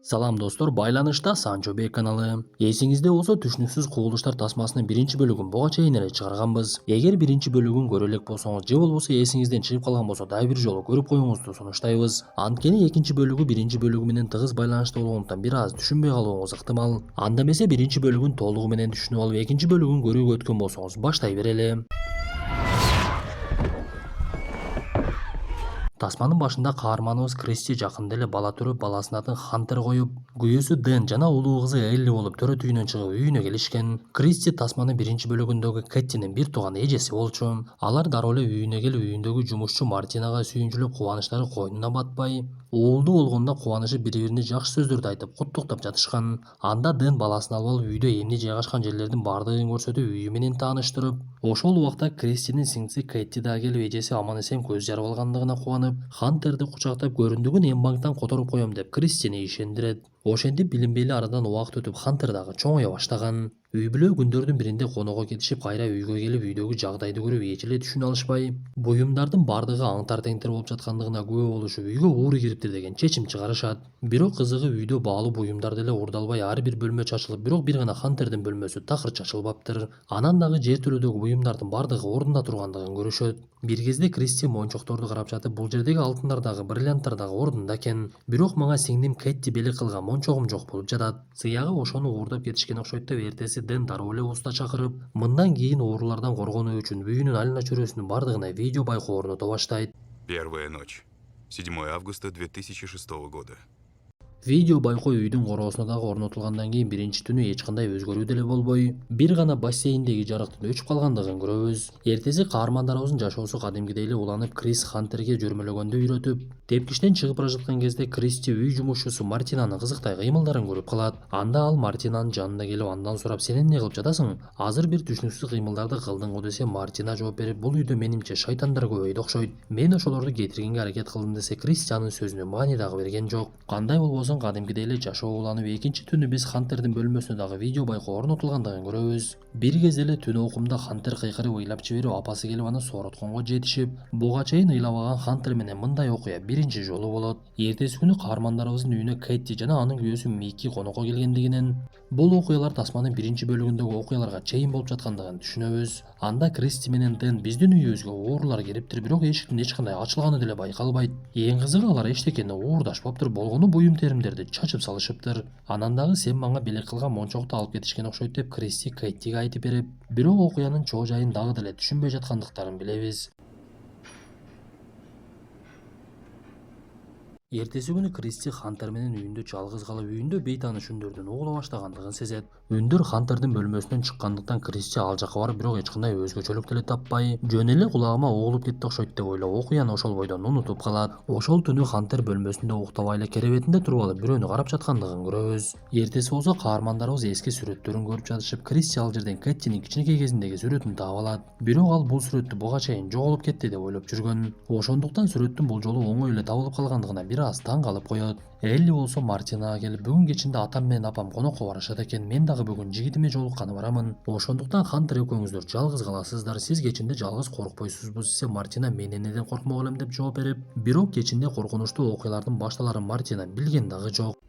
Салам достор, байланышта Санчо Бей каналы. Есіңізде болса, түшүнүксүз кубулуштар тасмасынын биринчи бөлүгүн буга чейин эле чыгарганбыз. Эгер биринчи бөлүгүн көрө элек болсоңуз же болбосо эсиңизден чыгып калган болсо дагы бир жолу көрүп коюңузду сунуштайбыз. Анткени экинчи бөлүгү биринчи бөлүгү менен тыгыз байланышта болгондуктан бир аз түшүнбөй калууңуз ыктымал. Анда эмесе биринчи бөлүгүн толугу менен түшүнүп алып, экинчи бөлүгүн көрүүгө өткөн болсоңуз баштай берели. Тасманын башында каарманыбыз Кристи жакында эле бала төрөп, баласынын атын Хантер коюп, күйөөсү Дэн жана улуу кызы Элли болуп төрөт үйүнөн чыгып үйүнө келишкен. Кристи тасманын биринчи бөлүгүндөгү Кэттинин бир тууган эжеси болчу. Алар дароо эле үйүнө келип, үйүндөгү жумушчу Мартинага сүйүнчүлүп, кубанычтары койнуна батпай, уулду болгонуна кубанышы бири-бирине жакшы сөздөрдү айтып, куттуктап жатышкан. Анда Дэн баласын алып алып, үйдө эмне жайгашкан жерлердин бардыгын көрсөтүп, үйү менен тааныштырып, ошол убакта Кристинин сиңдиси Кэти да келип, эжеси аман эсен көз жарып алгандыгына кубанып, Хантерди кучактап, көрүндүгүн Эмбанктан которуп коем деп Кристини ишендирет. Ошентип билинбей эле арадан убакыт өтүп, Хантер дагы чоңое баштаган. Үй бүлө күндөрдүн биринде конокко кетишип, кайра үйгө келип, үйдөгү жагдайды көрүп эч эле түшүнө алышпай, буюмдардын бардыгы аңтар-теңтер болуп жаткандыгына күбө болушуп, үйгө ууру кириптир деген чечим чыгарышат. Бирок кызыгы үйдө баалуу буюмдар деле уурдалбай ар бир бөлмө чачылып, бирок бир гана Хантердин бөлмөсү такыр чачылбаптыр. Анан дагы жертөлөдөгү буюмдардын бардыгы ордунда тургандыгын көрүшөт. Бир кезде Кристи мончокторду карап жатып, бул жердеги алтындар дагы, бриллианттар дагы ордунда экен. Бирок мага сиңдим Кэти белек кылган мончогум жок болуп жатат. Сыягы ошону уурдап кетишкен окшойт деп эртеси Дэн дароо эле уста чакырып, мындан кийин оорулардан коргонуу үчүн үйүнүн айлана чөйрөсүнүн бардыгына видео байкоо орното баштайт. Первая ночь. 7 августа 2006 года. Видео байкоо үйдүн короосуна дагы орнотулгандан кийин биринчи түнү эч кандай өзгөрүү деле болбой, бир гана бассейндеги жарыктын өчүп калгандыгын көрөбүз. Эртеси каармандарыбыздын жашоосу кадимкидей эле уланып, Крис Хантерге жөрмөлөгөндү үйрөтүп, тепкичтен чыгып бара жаткан кезде Кристи үй жумушчусу Мартинанын кызыктай кыймылдарын көрүп калат. Анда ал Мартинанын жанына келип, андан сурап, сен эмне кылып жатасың? Азыр бир түшүнүксүз кыймылдарды кылдың го десе, Мартина жооп берип, бул үйдө менимче шайтандар көбөйдү окшойт. Мен ошолорду кетиргенге аракет кылдым десе, Кристи анын сөзүнө маани дагы берген жок. Кандай болбосун кадимкидей эле жашоо уланып, экинчи түнү биз Хантердин бөлмөсүнө дагы видео байкоо орнотулгандыгын көрөбүз. Бир кезде эле түн окумда Хантер кыйкырып ыйлап жиберип, апасы келип аны соорутконго жетишип, буга чейин ыйлабаган Хантер менен мындай окуя биринчи жолу болот. Эртеси күнү каармандарыбыздын үйүнө Кэти жана анын күйөөсү Микки конокко келгендигинен, бул окуялар тасманын биринчи бөлүгүндөгү окуяларга чейин болуп жаткандыгын түшүнөбүз. Анда Кристи менен Дэн биздин үйүбүзгө уурулар кириптир, бирок эшиктин эч кандай ачылганы деле байкалбайт. Эң кызыгы, алар эчтекени уурдашпаптыр, болгону буюм теримдерди чачып салышыптыр. Анан дагы сен мага белек кылган мончокту алып кетишкен окшойт деп Кристи Кэттиге айтып берип, бирок окуянын чоо жайын дагы деле түшүнбөй жаткандыктарын билебиз. Эртеси күнү Кристи Хантер менен үйүндө жалгыз калып, үйүндө бейтааныш үндөрдүн угула баштагандыгын сезет. Үндөр Хантердин бөлмөсүнөн чыккандыктан Кристи ал жакка барып, бирок эч кандай өзгөчөлүк деле таппай, жөн эле кулагыма угулуп кетти окшойт деп ойлоп, окуяны ошол бойдон унутуп калат. Ошол түнү Хантер бөлмөсүндө уктабай эле керебетинде туруп алып, бирөөнү карап жаткандыгын көрөбүз. Эртеси болсо каармандарыбыз эски сүрөттөрүн көрүп жатышып, Кристи ал жерден Кэттинин кичинекей кезиндеги сүрөтүн таап алат. Бирок ал бул сүрөттү буга чейин жоголуп кетти деп ойлоп жүргөн. Ошондуктан сүрөттүн бул жолу оңой эле табылып калгандыгына бир аз таң калып коет. Элли болсо Мартинага келип, бүгүн кечинде атам менен апам конокко барышат экен, мен дагы бүгүн жигитиме жолукканы барамын. Ошондуктан Хантер экөөңүздөр жалгыз каласыздар, сиз кечинде жалгыз коркпойсузбу десе, Мартина мен эмнеден коркмок элем деп жооп берип, бирок кечинде коркунучтуу окуялардын башталарын Мартина билген дагы жок.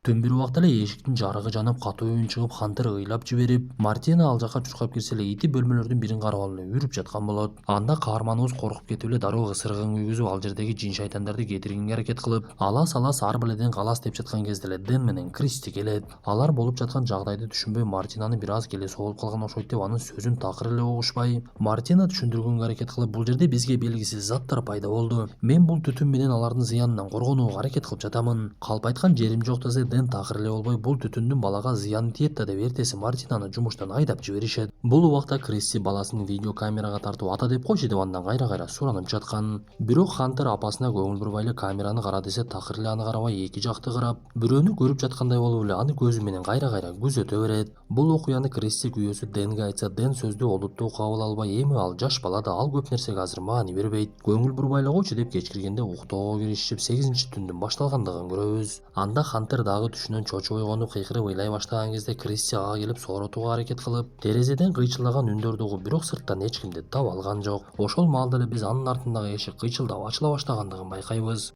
Түн бир убакта эле эшиктин жарыгы жанып, катуу үн чыгып, Хантер ыйлап жиберип, Мартина ал жакка чуркап кирсе эле ити бөлмөлөрдүн бирин карап алып эле үрүп жаткан болот. Анда каарманыбыз коркуп кетип эле дароо ысырыгын күйгүзүп, ал жердеги жин шайтандарды кетиргенге аракет кылып, алас ар биледен калас деп жаткан кезде эле Дэн менен Кристи келет. Алар болуп жаткан жагдайды түшүнбөй, Мартинаны бир аз келеси болуп калган окшойт деп анын сөзүн такыр эле угушпай, Мартина түшүндүргөнгө аракет кылып, бул жерде бизге белгисиз заттар пайда болду. Мен бул түтүн менен алардын зыянынан коргонууга аракет кылып жатамын. Калп айткан жерим жок десе, Дэн такыр эле болбой, бул түтүндүн балага зыяны тиет да деп эртеси Мартинаны жумуштан айдап жиберишет. Бул убакта Кристи баласын видеокамерага тартып, ата деп койчу деп андан кайра суранып жаткан. Бирок Хантер апасына көңүл бурбай эле камераны кара десе, такыр эле аны карабай эки жакты карап, бирөөнү көрүп жаткандай болуп эле аны көзү менен кайра күзөтө берет. Бул окуяны Кристи күйөөсү Дэнге айтса, Дэн сөздү олуттуу кабыл албай, эми ал жаш бала да, ал көп нерсеге азыр маани бербейт. Көңүл бурбай эле койчу деп кечкиргенде уктоого киришип, 8-түндүн башталгандыгын көрөбүз. Анда Хантер дагы дагы түшүнөн чочуп ойгонуп кыйкырып ыйлай баштаган кезде Кристи ага келип сооротууга аракет кылып, терезеден кыйчылдаган үндөрдү угуп, бирок сырттан эч кимди таба алган жок. Ошол маалда эле биз анын артындагы эшик кыйчылдап ачыла баштагандыгын байкайбыз.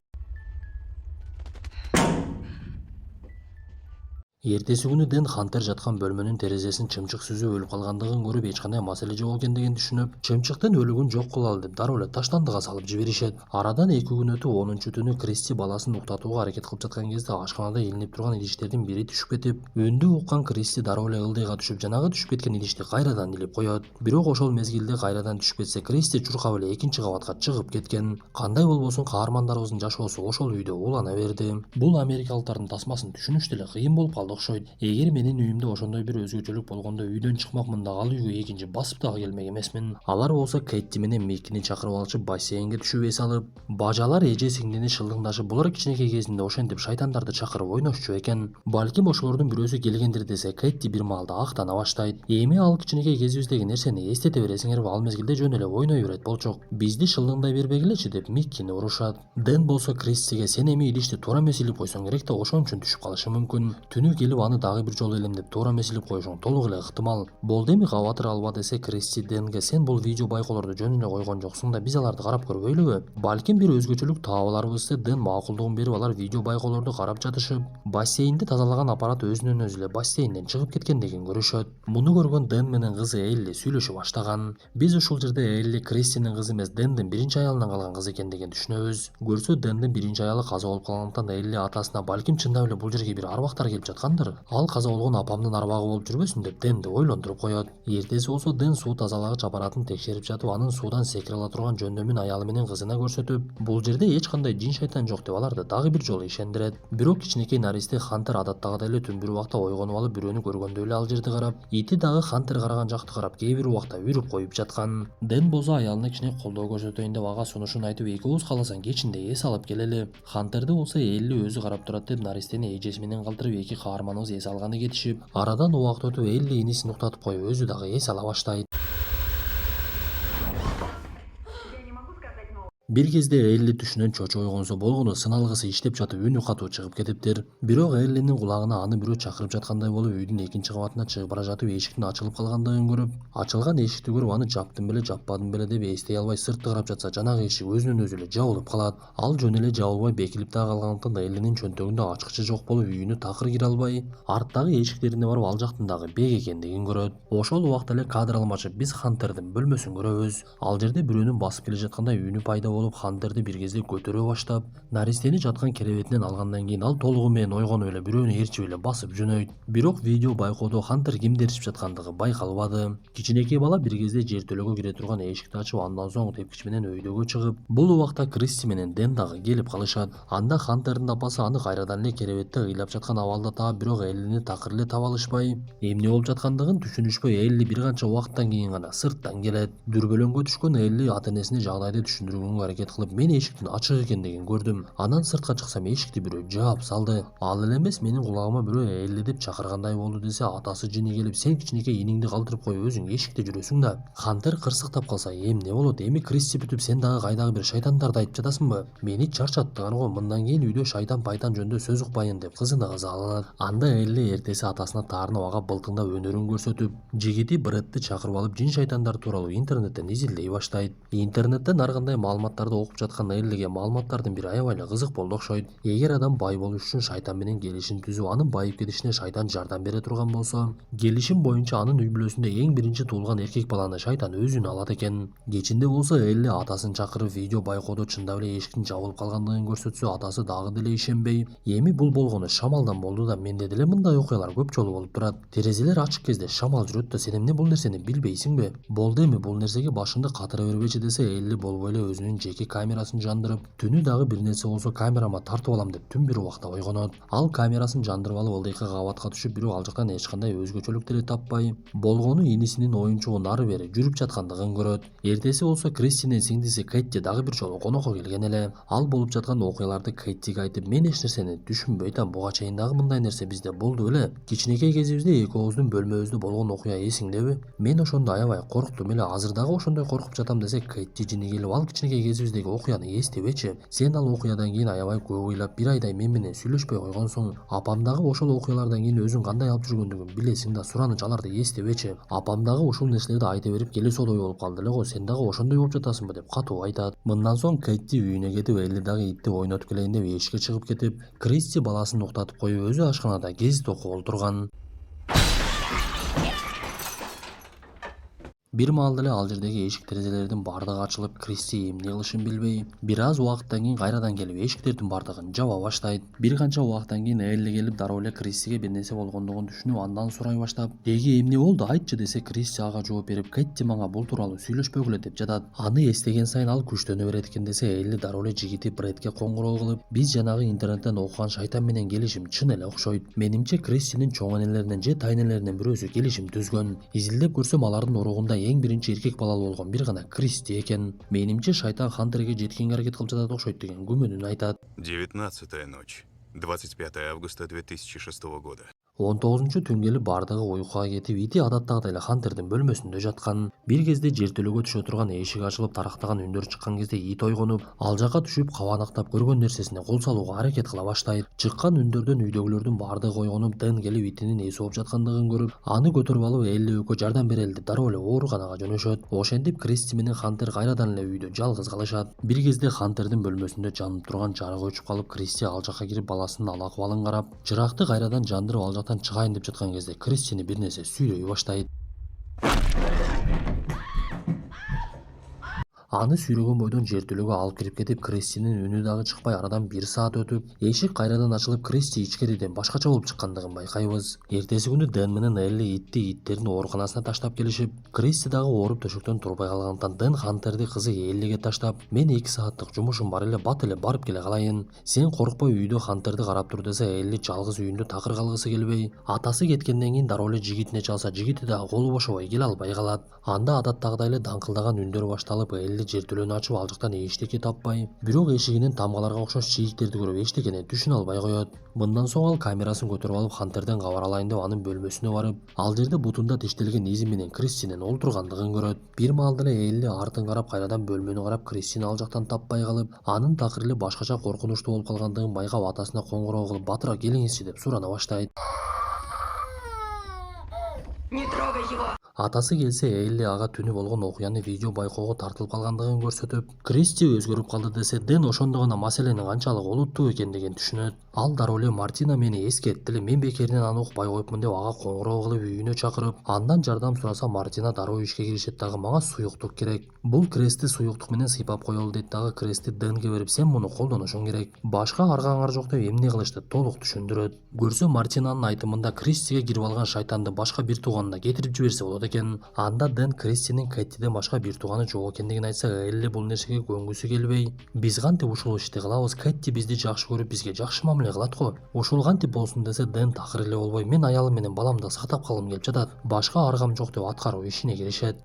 Эртеси күнү Дэн Хантер жаткан бөлмөнүн терезесин чымчык сүзүп өлүп калгандыгын көрүп, эч кандай маселе жок экендигин түшүнүп, чымчыктын өлүгүн жок кылалы деп дароо эле таштандыга салып жиберишет. Арадан 2 күн өтүп 10-түнү Кристи баласын уктатууга аракет кылып жаткан кезде ашканада илинип турган идиштердин бири түшүп кетип, үндү уккан Кристи дароо эле ылдыйга түшүп, жанагы түшүп кеткен идишти кайрадан илип коет. Бирок ошол мезгилде кайрадан түшүп кетсе, Кристи чуркап эле 2-кабатка чыгып кеткен. Кандай болбосун каармандарыбыздын жашоосу ошол үйдө улана берди. Бул америкалыктардын тасмасын түшүнүш деле кыйын болуп калды окшойт. Эгер менин үйүмдө ошондой бир өзгөчөлүк болгондо үйдөн чыкмакмын да, ал үйгө экинчи басып дагы келмек эмесмин. Алар болсо Кэтти менен Миккини чакырып алышып бассейнге түшүп эс алып, бажалар эже сиңдини шылдыңдашып, булар кичинекей кезинде ошентип шайтандарды чакырып ойношчу экен. Балким ошолордун бирөөсү келгендир десе, Кэтти бир маалда актана баштайт. Эми ал кичинекей кезибиздеги нерсени эстете бересиңерби, ал мезгилде жөн эле ойной берет болчук. Бизди шылдыңдай бербегилечи деп Миккини урушат. Дэн болсо Кристиге сен эми идишти туура эмес илип койсоң керек да, ошон үчүн түшүп калышы мүмкүн. Түнү келип аны дагы бир жолу элемдеп туура эмес илип коюшуң толук эле ыктымал. Болду эми кабатыр алба десе, Кристи Дэнге сен бул видео байкоолорду жөн эле койгон жоксуң да, биз аларды карап көрбөйлүбү? Балким бир өзгөчөлүк таап аларбыз десе, Дэн макулдугун берип, алар видео байкоолорду карап жатышып, бассейнди тазалаган аппарат өзүнөн өзү эле бассейнден чыгып кеткендигин көрүшөт. Муну көргөн Дэн менен кызы Элли сүйлөшө баштаган. Биз ушул жерде Элли Кристинин кызы эмес, Дэндин биринчи аялынан калган кыз экендигин түшүнөбүз. Көрсө Дэндин биринчи аялы каза болуп калгандыктан Элли атасына балким чындап эле бул жерге бир арбактар келип жаткандыр. Ал каза болгон апамдын арбагы болуп жүрбөсүн деп Дэнди ойлондуруп коет. Эртеси болсо Дэн суу тазалагыч аппаратын текшерип жатып, анын суудан секире ала турган жөндөмүн аялы менен кызына көрсөтүп, бул жерде эч кандай жин шайтан жок деп аларды дагы бир жолу ишендирет. Бирок кичинекей наристе Хантер адаттагыдай эле түн бир убакта ойгонуп алып, бирөөнү көргөндөй эле ал жерди карап, ити дагы Хантер караган жакты карап, кээ бир убакта үрүп коюп жаткан. Дэн болсо аялына кичине колдоо көрсөтөйүн деп ага сунушун айтып, эки ооз кааласаң кечинде эс алып келели. Хантерди болсо Элли өзү карап турат деп наристени эжеси менен калтырып, эки каарманыбыз эс алганы кетишип, арадан убакыт өтүп Элли инисин уктатып коюп, өзү дагы эс ала баштайт. Бир кезде Элли түшүнөн чочуп ойгонсо болгону сыналгысы иштеп жатып үнү катуу чыгып кетиптир. Бирок Эллинин кулагына аны бирөө чакырып жаткандай болуп, үйдүн экинчи кабатына чыгып бара жатып эшиктин ачылып калгандыгын көрүп, ачылган эшикти көрүп аны жаптым беле жаппадым беле деп эстей албай сыртты карап жатса, жанагы эшик өзүнөн өзү эле жабылып калат. Ал жөн эле жабылбай бекилип дагы калгандыктан Эллинин чөнтөгүндө ачкычы жок болуп, үйүнө такыр кире албай, арттагы эшиктерине барып ал жактын дагы бек экендигин көрөт. Ошол убакта эле кадр алмашып, биз Хантердин бөлмөсүн көрөбүз. Ал жерде бирөөнүн басып келе жаткандай үнү пайда болуп, Хантерди бир кезде көтөрө баштап, наристени жаткан керебетинен алгандан кийин ал толугу менен ойгонуп эле бирөөнү ээрчип эле басып жөнөйт. Бирок видео байкоодо Хантер кимди ээрчип жаткандыгы байкалбады. Кичинекей бала бир кезде жертөлөгө кире турган эшикти ачып, андан соң тепкич менен өйдөгө чыгып, бул убакта Кристи менен Дэн дагы келип калышат. Анда Хантердин апасы аны кайрадан эле керебетте ыйлап жаткан абалда таап, бирок Эллини такыр эле таба алышпай, эмне болуп жаткандыгын түшүнүшпөй, Элли бир канча убакыттан кийин гана сырттан келет. Дүрбөлөңгө түшкөн Элли ата-энесине жагдайды түшүндүргөнгө аракет кылып, мен эшиктин ачык экендигин көрдүм. Анан сыртка чыксам эшикти бирөө жаап салды. Ал эле эмес, менин кулагыма бирөө Элли деп чакыргандай болду десе, атасы жини келип, сен кичинекей иниңди калтырып коюп өзүң эшикте жүрөсүң да. Хантер кырсыктап калса, эмне болот? Эми Кристи бүтүп, сен дагы кайдагы бир шайтандарды айтып жатасыңбы? Мени чарчаттыңар го, мындан кийин үйдө шайтан пайтан жөнүндө сөз укпайын деп кызына ызаланат. Анда Элли эртеси атасына таарынып, ага былтыңдап өнөрүн көрсөтүп, жигити Брэдти чакырып алып, жин шайтандар тууралуу интернеттен изилдей баштайт. Интернеттен ар кандай маалыматтарды окуп жаткан Эллиге маалыматтардын бири аябай эле кызык болду окшойт. Эгер адам бай болуш үчүн шайтан менен келишим түзүп, анын байып кетишине шайтан жардам бере турган болсо, келишим боюнча анын үй бүлөсүндө эң биринчи туулган эркек баланы шайтан өзүнө алат экен. Кечинде болсо Элли атасын чакырып, видео байкоодо чындап эле эшиктин жабылып калгандыгын көрсөтсө, атасы дагы деле ишенбей, эми бул болгону шамалдан болду да, менде деле мындай окуялар көп жолу болуп турат. Терезелер ачык кезде шамал жүрөт да, сен эмне бул нерсени билбейсиңби? Болду эми бул нерсеге башыңды катыра бербечи десе, Элли болбой эле өзүнүн жеке камерасын жандырып, түнү дагы бир нерсе болсо камерама тартып алам деп түн бир убакта ойгонот. Ал камерасын жандырып алып ылдыйкы кабатка түшүп, бирок ал жактан эч кандай өзгөчөлүк деле таппай, болгону инисинин оюнчугу нары бери жүрүп жаткандыгын көрөт. Эртеси болсо Кристинин сиңдиси Кэтти дагы бир жолу конокко келген эле. Ал болуп жаткан окуяларды Кэттиге айтып, мен эч нерсени түшүнбөй атам, буга чейин дагы мындай нерсе бизде болду беле? Кичинекей кезибизде экөөбүздүн бөлмөбүздө болгон окуя эсиңдеби? Мен ошондо аябай корктум эле, азыр дагы ошондой коркуп жатам десе, Кэтти жини келип, ал кичинекей кезибиздеги окуяны эстебечи? Сен ал окуядан кийин аябай көп ыйлап бир айдай мен менен сүйлөшпөй койгонсуң. Апам дагы ошол окуялардан кийин өзүң кандай алып жүргөндүгүн билесиң да сураныч аларды эстебечи? Апам дагы ушул нерселерди айта берип келесодой болуп калды эле го, сен дагы ошондой болуп жатасыңбы деп катуу айтат. Мындан соң Кэти үйүнө кетип, Элли дагы итти ойнотуп келейин деп эшикке чыгып кетип, Кристи баласын уктатып коюп өзү ашканада гезит окуп олтурган. Бир маалда эле ал жердеги эшик-терезелердин бардыгы ачылып, Кристи эмне кылышын билбей, бир аз убакыттан кийин кайрадан келип эшиктердин бардыгын жаба баштайт. Бир канча убакыттан кийин Элли келип дароо эле Кристиге бир нерсе болгондугун түшүнүп, андан сурай баштап, «Деги эмне болду? Айтчы» десе, Кристи ага жооп берип, «Кэти мага бул тууралуу сүйлөшпөгүлө» деп жатат. Аны эстеген сайын ал күчтөнө берет экен десе, Элли дароо эле жигити Брэдке коңгуроо кылып, «Биз жанагы интернеттен окуган шайтан менен келишим чын эле окшойт. Менимче Кристинин чоң энелеринен же тайнелеринен бирөөсү келишим түзгөн. Изилдеп көрсөм алардын уругунда эң биринчи эркек балалуу болгон бир гана Кристи экен. Менимче шайтан Хантерге жеткенге аракет кылып жатат окшойт» деген күмөнүн айтат. 19-я ночь. 25 августа 2006 года. 19 түн келип бардыгы уйкуга кетип, ити адаттагыдай эле Хантердин бөлмөсүндө жаткан. Бир кезде жертөлөгө түшө турган эшик ачылып, тарактаган үндөр чыккан кезде ит ойгонуп, ал жака түшүп кабанактап көргөн нерсесине кол салууга аракет кыла баштайт. Чыккан үндөрдөн үйдөгүлөрдүн бардыгы ойгонуп, Дэн келип итинин эси болуп жаткандыгын көрүп, аны көтөрүп алып Элли экөө жардам берели деп дароо эле ооруканага жөнөшөт. Ошентип Кристи менен Хантер кайрадан эле үйдө жалгыз калышат. Бир кезде Хантердин бөлмөсүндө жанып турган жарык өчүп калып, Кристи ал жака кирип баласынын ал акыбалын карап, чыракты кайрадан жандырып ал жактан чыгайын деп жаткан кезде Кристини бир нерсе сүйрөй баштайт. Аны сүйрөгөн бойдон жертөлөгө алып кирип кетип, Кристинин үнү дагы чыкпай арадан 1 саат өтүп, эшик кайрадан ачылып, Кристи ичкериден башкача болуп чыккандыгын байкайбыз. Эртеси күнү Дэн менен Элли иттердин ооруканасына таштап келишип, Кристи дагы ооруп төшөктөн турбай калгандыктан Дэн Хантерди кызы Эллиге таштап, «Мен 2 сааттык жумушум бар эле, бат эле барып келе калайын. Сен коркпой үйдө Хантерди карап тур» десе, Элли жалгыз үйүндө такыр калгысы келбей, атасы кеткенден кийин дароо эле жигитине чалса, жигити дагы колу бошобой келе албай калат. Анда адаттагыдай эле даңкылдаган үндөр башталып, Элли жертөлөнү ачып, ал жактан эчтеке таппай, бирок эшигинен тамгаларга окшош чийиктерди көрүп эчтекени түшүнө албай коет. Мындан соң ал камерасын көтөрүп алып, Хантерден кабар алайын деп анын бөлмөсүнө барып, ал жерде бутунда тиштелген изи менен Кристинин олтургандыгын көрөт. Бир маалда эле Элли артын карап, кайрадан бөлмөнү карап, Кристини ал жактан таппай калып, анын такыр эле башкача коркунучтуу болуп калгандыгын байкап, атасына коңгуроо кылып, «Батыраак келиңизчи» деп сурана баштайт. Не трогай его! Атасы келсе, Элли ага түнү болгон окуяны видео байкоого тартылып калгандыгын көрсөтүп, Кристи өзгөрүп калды десе, Дэн ошондо гана маселенин канчалык олуттуу экендигин түшүнөт. Ал дароо эле «Мартина мени эскертти эле, мен бекеринен аны укпай коюпмун» деп ага коңгуроо кылып үйүнө чакырып, андан жардам сураса, Мартина дароо ишке киришет дагы, «Мага суюктук керек. Бул крестти суюктук менен сыйпап коелу» дейт дагы, крестти Дэнге берип, «Сен муну колдонушуң керек. Башка аргаңар жок» деп эмне кылышты толук түшүндүрөт. Көрсө, Мартинанын айтымында Кристиге кирип алган шайтанды башка бир тууганына кетирип жиберсе болот экен. Анда Дэн Кристинин Кэттиден башка бир тууганы жок экендигин айтса, Элли бул нерсеге көнгүсү келбей, «Биз кантип ушул ишти кылабыз? Кэтти бизди жакшы көрүп, бизге жакшы мамиле кылат го. Ушул кантип болсун» десе, Дэн такыр эле болбой, «Мен аялым менен баламды сактап калгым келип жатат. Башка аргам жок» деп аткаруу ишине киришет.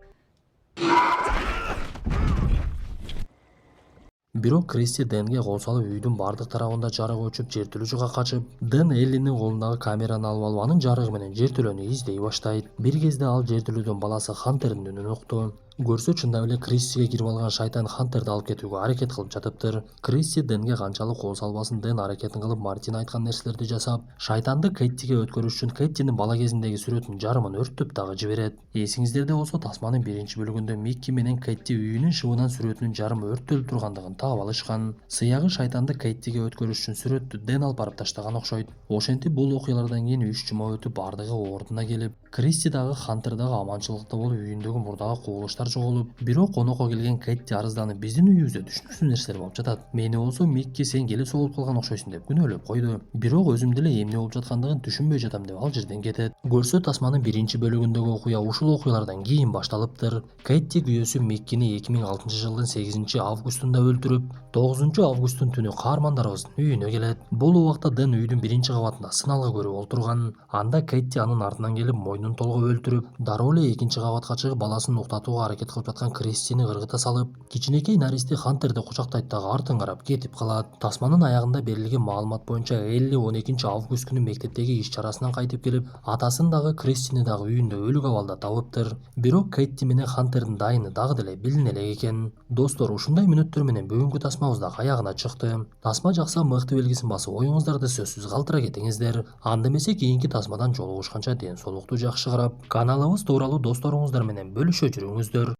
Бирок Кристи Дэнге кол салып, үйдүн бардык тарабында жарык өчүп, жертөлө жака качып, Дэн Эллинин колундагы камераны алып анын жарыгы менен жертөлөнү издей баштайт. Бир кезде ал жертөлөдөн баласы Хантердин үнүн укту. Көрсө, чындап эле Кристиге кирип алган шайтан Хантерди алып кетүүгө аракет кылып жатыптыр. Кристи Дэнге канчалык кол салбасын, Дэн аракетин кылып, Мартина айткан нерселерди жасап, шайтанды Кэттиге өткөрүш үчүн Кэттинин бала кезиндеги сүрөтүнүн жарымын өрттөп дагы жиберет. Эсиңиздерде болсо, тасманын 1-бөлүгүндө Микки менен Кэтти үйүнүн шыбынан сүрөтүнүн жарымы өрттөлүп тургандыгын таап алышкан. Сыягы шайтанды Кэттиге өткөрүш үчүн сүрөттү Дэн алып барып таштаган окшойт. Ошентип, бул окуялардан кийин 3 жума өтүп, бардыгы ордуна келип, Кристи дагы Хантер дагы аманчылыкта болуп, үйүндөгү мурдагы кубулуштар жоголуп, бирок конокко келген Кэтти арызданып, «Биздин үйүбүздө түшүнүксүз нерселер болуп жатат. Мени болсо Микки сен келесо болуп калган окшойсуң» деп күнөөлөп койду. Бирок өзүм деле эмне болуп жаткандыгын түшүнбөй жатам деп ал жерден кетет. Көрсө, тасманын 1-бөлүгүндөгү окуя ушул окуялардан кийин башталыптыр. Кэтти күйөөсү Миккини 2006-жылдын 8-августунда өлтүрүп, 9-августтун түнү каармандарыбыздын үйүнө келет. Бул убакта Дэн үйдүн 1-кабатында сыналгы көрүп олтурган. Анда Кэтти анын артынан келип, мойнун толгоп өлтүрүп, дароо эле 2-кабатка чыгып, баласын уктатууга аракет кылып жаткан Кристини кыргыта салып, кичинекей наристи Хантерди кучактайт дагы артын карап кетип калат. Тасманын аягында берилген маалымат боюнча Элли 12 август күнү мектептеги иш чарасынан кайтып келип, атасын дагы Кристини дагы үйүндө өлүк абалда табыптыр. Бирок Кэти менен Хантердин дайыны дагы деле билине элек экен. Достор, ушундай мүнөттөр менен бүгүнкү тасмабыз да аягына чыкты. Тасма жакса мыкты белгисин басып оюңуздарды сөзсүз калтыра кетиңиздер. Анда эмесе кийинки тасмадан жолугушканча ден соолукту жакшы карап, каналыбыз тууралуу досторуңуздар менен бөлүшө жүрүңүздөр.